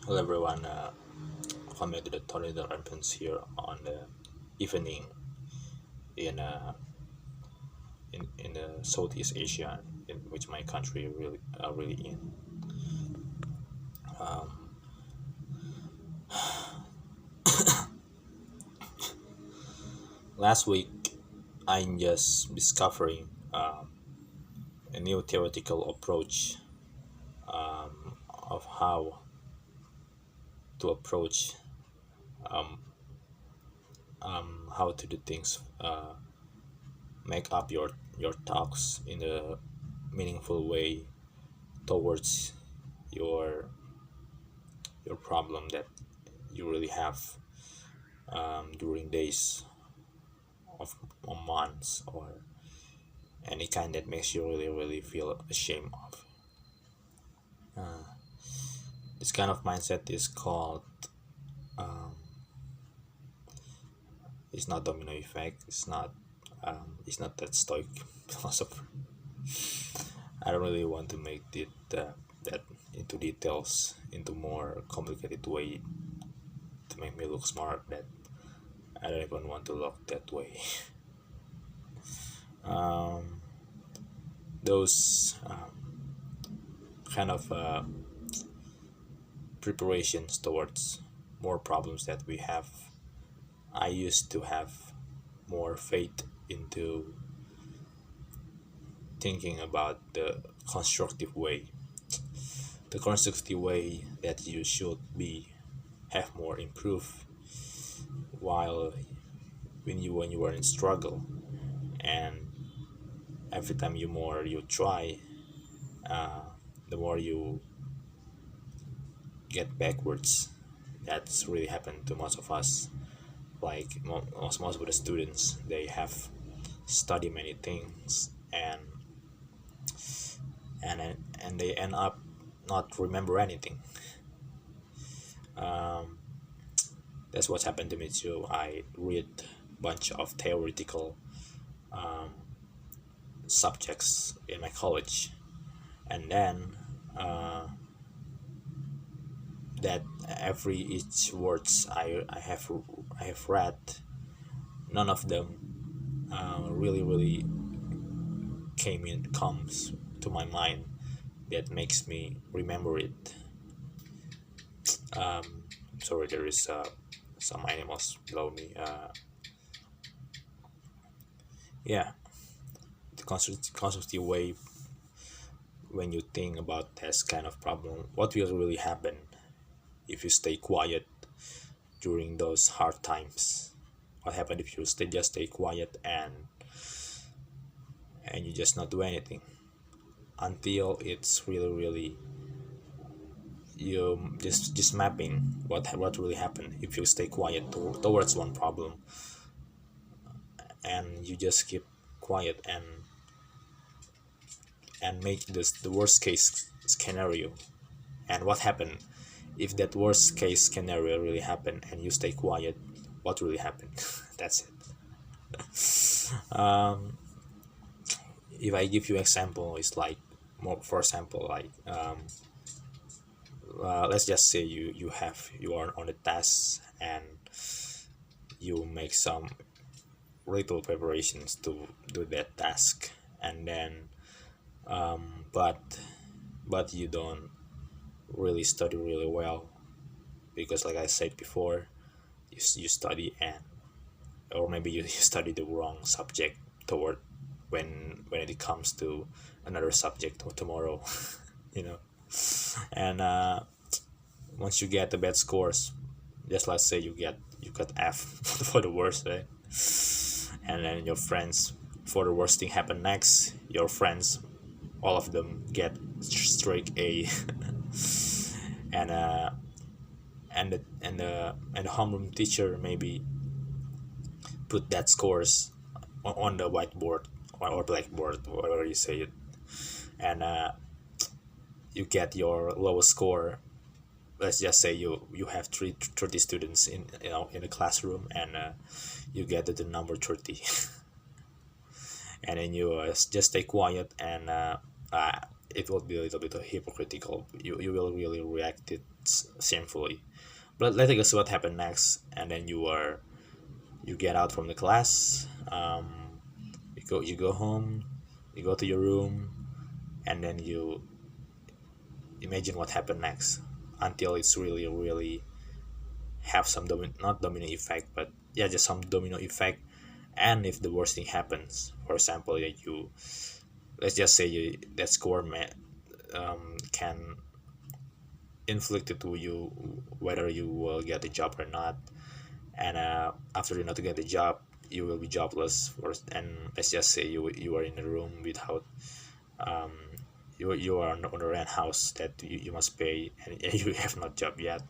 Hello everyone, welcome to the tornado happens here on the evening in Southeast Asia, in which my country really in. Um, Last week, I'm just discovering a new theoretical approach of to approach how to do things, make up your talks in a meaningful way towards your your problem that you really have during days of or months or any kind that makes you really feel ashamed of. This kind of mindset is called it's not domino effect. It's not that stoic philosopher. I don't really want to make that into details into more complicated way to make me look smart. That I don't even want to look that way. um, those kind of preparations towards more problems that we have. I used to have more faith into thinking about the constructive way that you should be have more improve while when you were in struggle, and every time you try, the more you get backwards. That's really happened to most of us. Like most of the students, they have studied many things, and they end up not remember anything. That's what's happened to me too. I read bunch of theoretical subjects in my college, and then that every each words I have read, none of them really comes to my mind that makes me remember it. Sorry, there is some animals below me. Yeah, the constructive way when you think about this kind of problem, what will really happen if you stay quiet during those hard times? What happens if you stay quiet and you just not do anything until it's really you just mapping what really happened if you stay quiet towards one problem, and you just keep quiet and make this the worst case scenario. And what happened if that worst case scenario really happened and you stay quiet? What really happened? That's it. If I give you example, it's like more for example, like let's just say you are on a task and you make some little preparations to do that task, and then but you don't really study really well, because like I said before, you study, and or maybe you study the wrong subject toward when it comes to another subject or tomorrow. you know and once you get the bad scores, just let's say you got F for the worst, right? And then your friends, for the worst thing happen next, your friends, all of them get straight A. and the homeroom teacher maybe put that scores on the whiteboard or blackboard, whatever you say it, and you get your lowest score. Let's just say you have 30 students in a classroom, and you get to the number 30. And then you just stay quiet and it will be a little bit hypocritical. You will really react it shamefully. But let's guess what happened next, and then you get out from the class. You go home, you go to your room, and then you imagine what happened next until it's really really have some not domino effect, but yeah, just some domino effect. And if the worst thing happens, for example, that you let's just say that score can inflict it to you whether you will get the job or not, and after you not get the job, you will be jobless. And let's just say you are in a room without um, you are on a rent house that you must pay, and you have not job yet.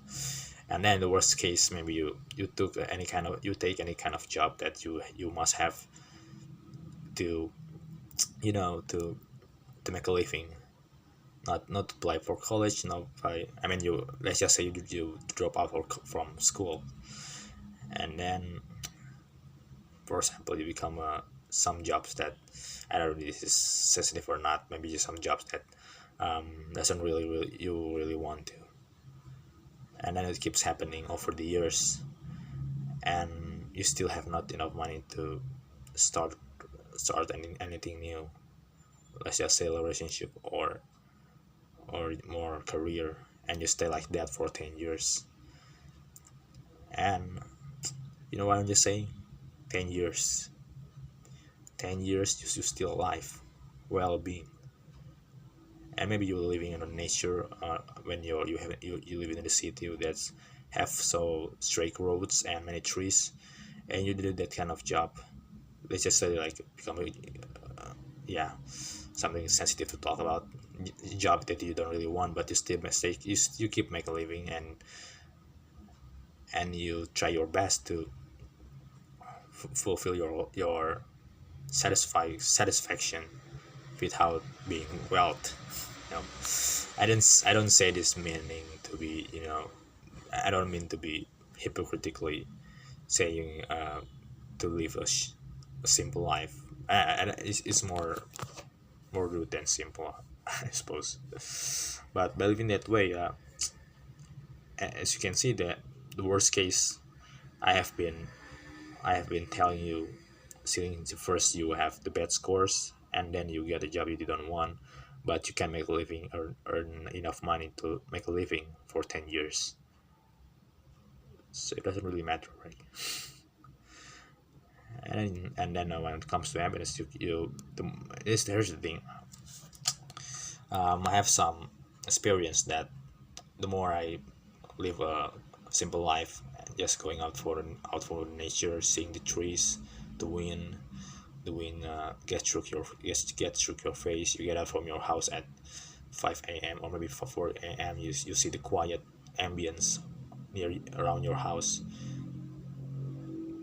And then the worst case, maybe you take any kind of job that you must have to to make a living, not to apply for college, not by I mean you let's just say you drop out from school, and then for example you become some jobs that I don't know if this is sensitive or not, maybe just some jobs that doesn't really you really want to, and then it keeps happening over the years, and you still have not enough money to start anything new, let's just say a relationship or more career, and you stay like that for 10 years. And you know what I'm just saying, 10 years, 10 years you're still alive, well-being. And maybe you're living in a nature when you live in the city that's have so straight roads and many trees, and you did that kind of job. Let's just say like become yeah, something sensitive to talk about, job that you don't really want, but you still mistake you keep making a living, and you try your best to fulfill your satisfaction without being wealth. you know I don't say this meaning to be, I don't mean to be hypocritically saying to live a simple life. And it's more rude than simple, I suppose. But by living that way, as you can see, the worst case, I have been I have been telling you, since first you have the bad scores, and then you get a job you didn't want, but you can make a living, earn enough money to make a living for 10 years. So it doesn't really matter, right? And then when it comes to happiness, here's the thing. I have some experience that the more I live a simple life, just going out for nature, seeing the trees, the wind, gets through your face. You get out from your house at 5 a.m. or maybe 4 a.m. You see the quiet ambience around your house.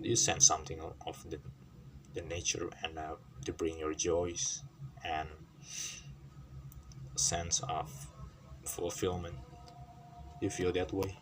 You sense something of the nature, and to bring your joys and sense of fulfillment. You feel that way.